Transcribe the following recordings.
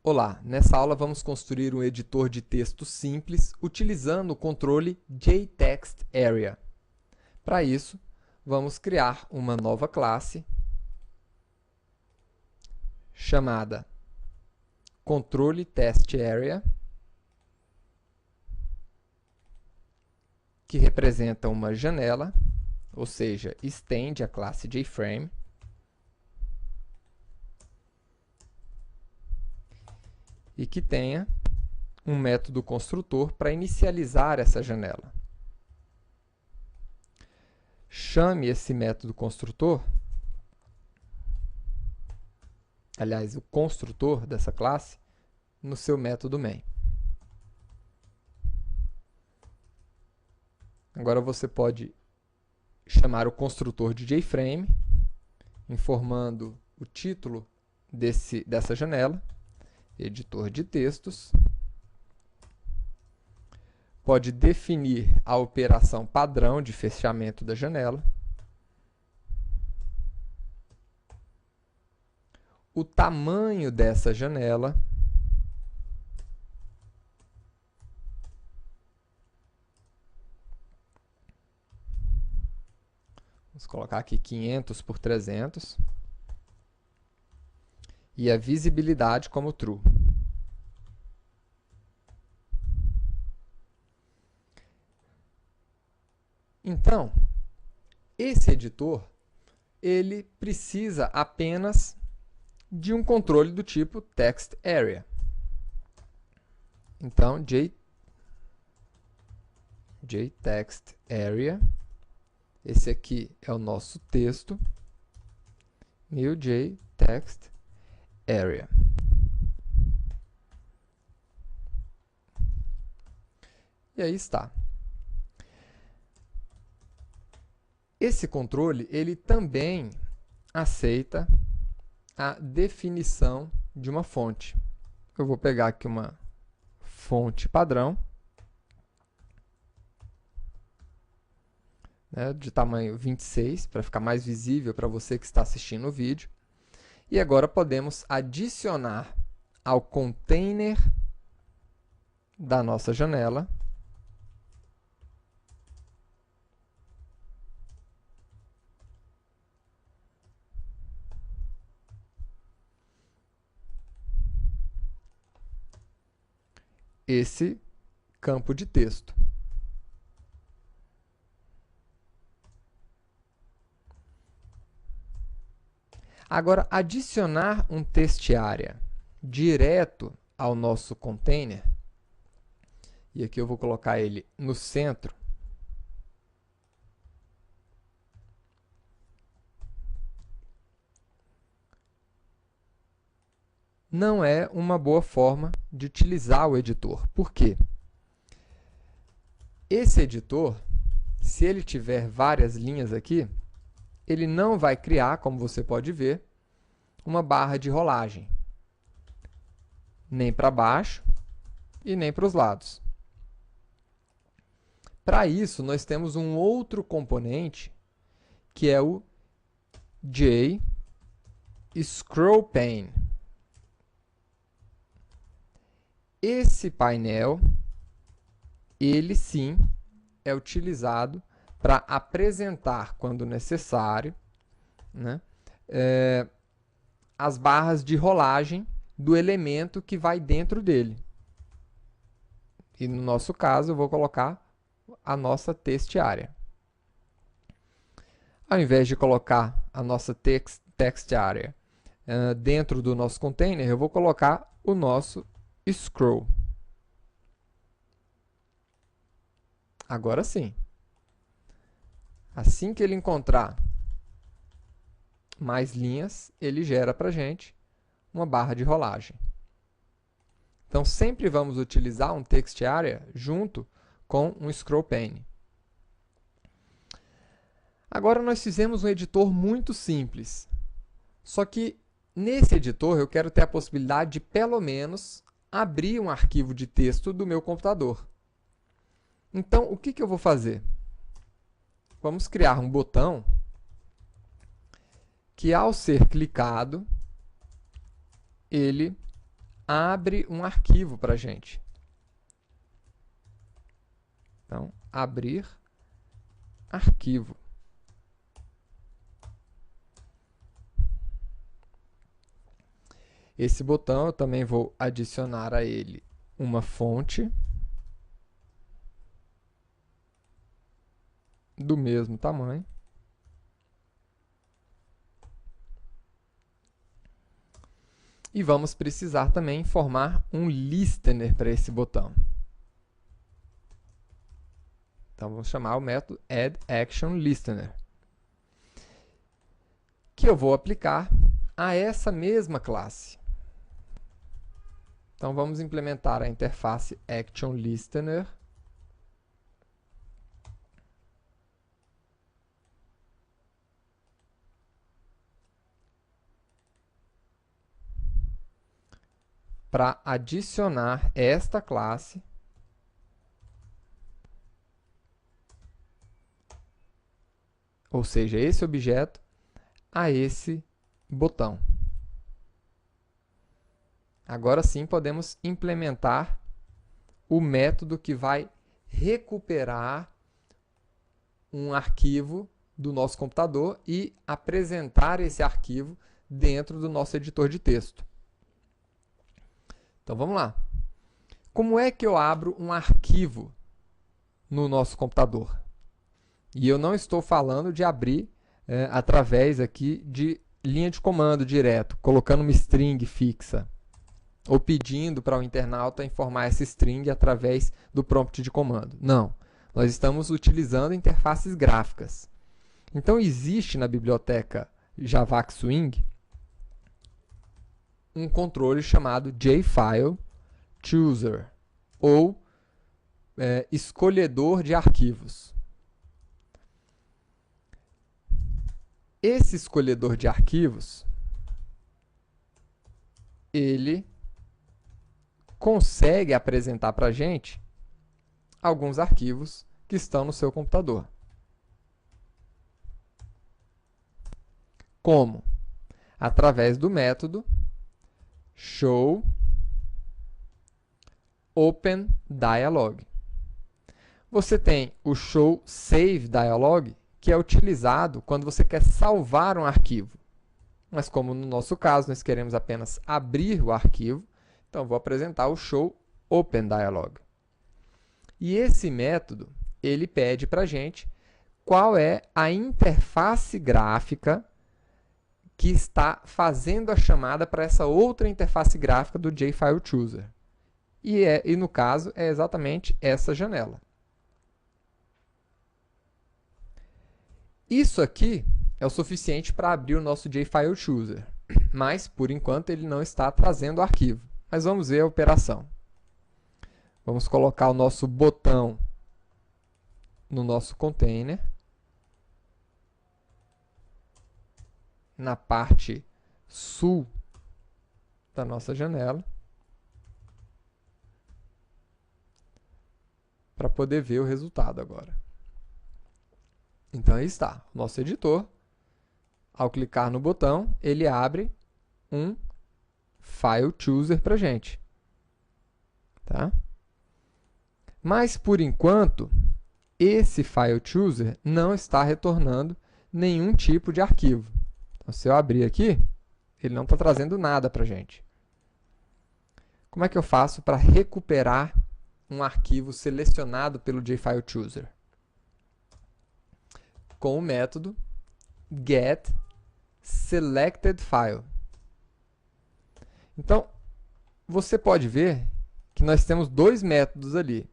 Olá, nessa aula vamos construir um editor de texto simples utilizando o controle JTextArea. Para isso, vamos criar uma nova classe chamada controle_test_area, que representa uma janela, ou seja, estende a classe JFrame. E que tenha um método construtor para inicializar essa janela. Chame esse método construtor, aliás, o construtor dessa classe, no seu método main. Agora você pode chamar o construtor de JFrame, informando o título dessa janela, editor de textos. Pode definir a operação padrão de fechamento da janela. O tamanho dessa janela. Vamos colocar aqui 500 por 300. E a visibilidade como true. Então, esse editor, ele precisa apenas de um controle do tipo TextArea. Então, JTextArea, esse aqui é o nosso texto, e o JTextArea. E aí está. Esse controle, ele também aceita a definição de uma fonte. Eu vou pegar aqui uma fonte padrão, né, de tamanho 26, para ficar mais visível para você que está assistindo o vídeo. E agora podemos adicionar ao container da nossa janela esse campo de texto. Agora, adicionar um TextArea direto ao nosso container, e aqui eu vou colocar ele no centro, não é uma boa forma de utilizar o editor. Por quê? Esse editor, se ele tiver várias linhas aqui, ele não vai criar, como você pode ver, uma barra de rolagem, nem para baixo e nem para os lados. Para isso, nós temos um outro componente, que é o JScrollPane. Esse painel, ele sim é utilizado para apresentar, quando necessário, né, as barras de rolagem do elemento que vai dentro dele. E no nosso caso, eu vou colocar a nossa TextArea. Ao invés de colocar a nossa TextArea dentro do nosso container, eu vou colocar o nosso scroll. Agora sim. Assim que ele encontrar mais linhas, ele gera para a gente uma barra de rolagem. Então, sempre vamos utilizar um TextArea junto com um scrollPane. Agora, nós fizemos um editor muito simples. Só que, nesse editor, eu quero ter a possibilidade de, pelo menos, abrir um arquivo de texto do meu computador. Então, o que eu vou fazer? Vamos criar um botão que, ao ser clicado, ele abre um arquivo para a gente. Então, abrir arquivo. Esse botão eu também vou adicionar a ele uma fonte do mesmo tamanho. E vamos precisar também informar um listener para esse botão. Então, vamos chamar o método addActionListener, que eu vou aplicar a essa mesma classe. Então, vamos implementar a interface ActionListener. Para adicionar esta classe ou seja, esse objeto, a esse botão. Agora sim podemos implementar o método que vai recuperar um arquivo do nosso computador e apresentar esse arquivo dentro do nosso editor de texto. Então vamos lá. Como é que eu abro um arquivo no nosso computador? E eu não estou falando de abrir através aqui de linha de comando direto, colocando uma string fixa, ou pedindo para o internauta informar essa string através do prompt de comando. Não, nós estamos utilizando interfaces gráficas. Então existe na biblioteca Javax Swing um controle chamado JFileChooser, ou escolhedor de arquivos. Esse escolhedor de arquivos, ele consegue apresentar para a gente alguns arquivos que estão no seu computador. Como? Através do método showOpenDialog. Você tem o showSaveDialog, que é utilizado quando você quer salvar um arquivo. Mas como no nosso caso nós queremos apenas abrir o arquivo, então vou apresentar o showOpenDialog. E esse método, ele pede para a gente qual é a interface gráfica que está fazendo a chamada para essa outra interface gráfica do JFileChooser. E no caso, é exatamente essa janela. Isso aqui é o suficiente para abrir o nosso JFileChooser, mas, por enquanto, ele não está trazendo o arquivo. Mas vamos ver a operação. Vamos colocar o nosso botão no nosso container, na parte sul da nossa janela, para poder ver o resultado agora. Então, aí está, o nosso editor. Ao clicar no botão, ele abre um File Chooser para a gente. Tá? Mas, por enquanto, esse File Chooser não está retornando nenhum tipo de arquivo. Então, se eu abrir aqui, ele não está trazendo nada para a gente. Como é que eu faço para recuperar um arquivo selecionado pelo JFileChooser? Com o método getSelectedFile. Então, você pode ver que nós temos dois métodos ali.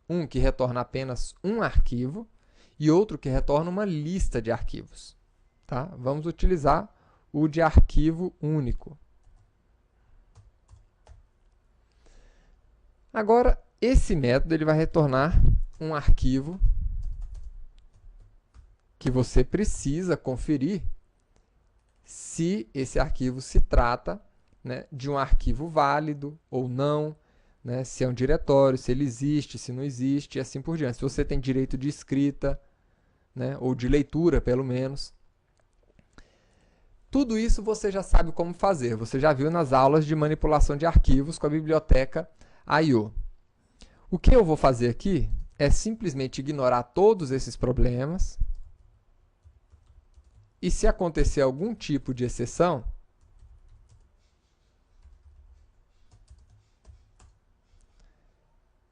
Um que retorna apenas um arquivo e outro que retorna uma lista de arquivos. Tá? Vamos utilizar o de arquivo único. Agora, esse método ele vai retornar um arquivo que você precisa conferir se esse arquivo se trata, né, de um arquivo válido ou não, né, se é um diretório, se ele existe, se não existe, e assim por diante. Se você tem direito de escrita, né, ou de leitura, pelo menos. Tudo isso você já sabe como fazer. Você já viu nas aulas de manipulação de arquivos com a biblioteca I/O. O que eu vou fazer aqui é simplesmente ignorar todos esses problemas. E se acontecer algum tipo de exceção,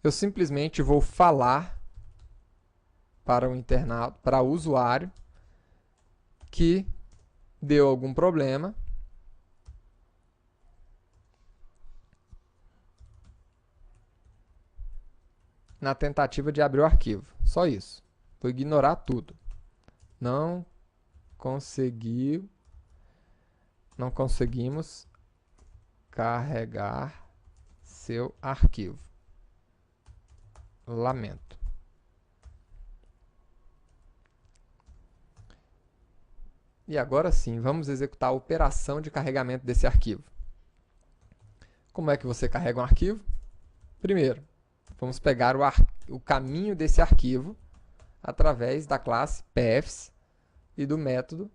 eu simplesmente vou falar para o internauta, para o usuário, que deu algum problema na tentativa de abrir o arquivo. Só isso. Vou ignorar tudo. Não conseguimos carregar seu arquivo. Lamento. E agora sim, vamos executar a operação de carregamento desse arquivo. Como é que você carrega um arquivo? Primeiro, vamos pegar o caminho desse arquivo através da classe paths e do método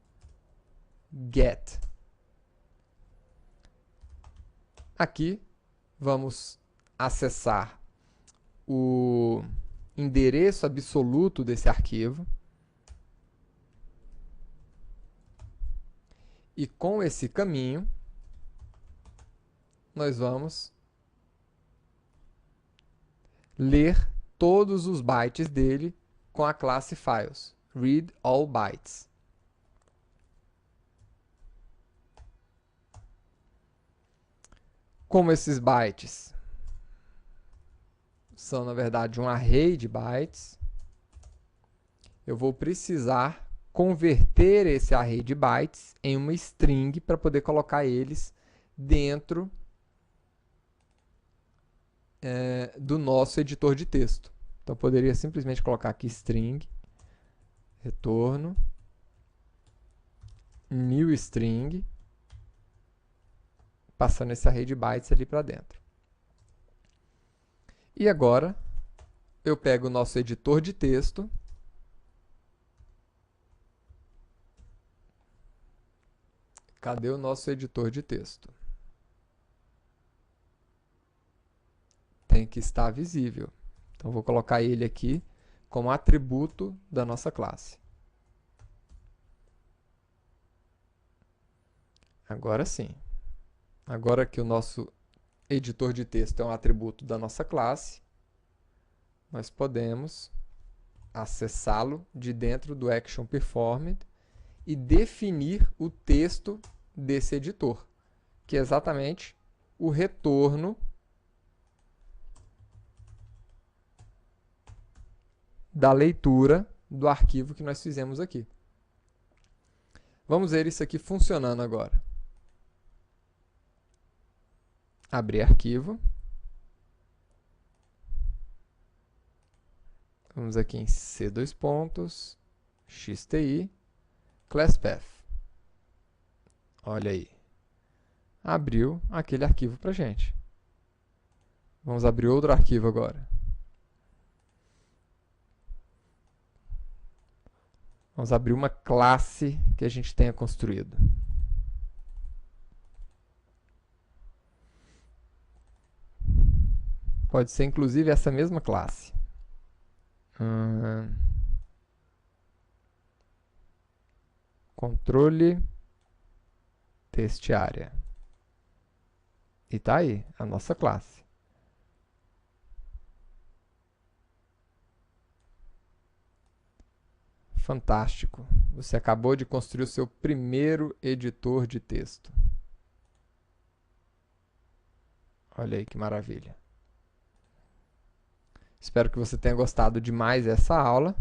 get. Aqui vamos acessar o endereço absoluto desse arquivo. E com esse caminho, nós vamos ler todos os bytes dele com a classe files, read all bytes. Como esses bytes são, na verdade, um array de bytes, eu vou precisar converter esse array de bytes em uma string para poder colocar eles dentro do nosso editor de texto. Então, eu poderia simplesmente colocar aqui string, retorno, new string, passando esse array de bytes ali para dentro. E agora, eu pego o nosso editor de texto, cadê o nosso editor de texto? Tem que estar visível. Então, vou colocar ele aqui como atributo da nossa classe. Agora sim. Agora que o nosso editor de texto é um atributo da nossa classe, nós podemos acessá-lo de dentro do action performed e definir o texto desse editor, que é exatamente o retorno da leitura do arquivo que nós fizemos aqui. Vamos ver isso aqui funcionando agora. Abrir arquivo. Vamos aqui em C2 pontos, XTI, class path. Olha aí. Abriu aquele arquivo para a gente. Vamos abrir outro arquivo agora. Vamos abrir uma classe que a gente tenha construído. Pode ser, inclusive, essa mesma classe. Controle textArea. E tá aí, a nossa classe. Fantástico. Você acabou de construir o seu primeiro editor de texto. Olha aí que maravilha. Espero que você tenha gostado demais dessa aula.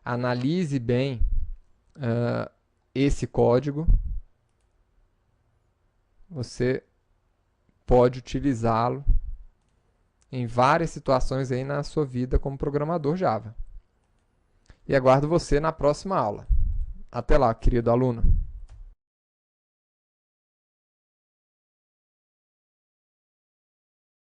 Analise bem esse código. Você pode utilizá-lo em várias situações aí na sua vida como programador Java. E aguardo você na próxima aula. Até lá, querido aluno.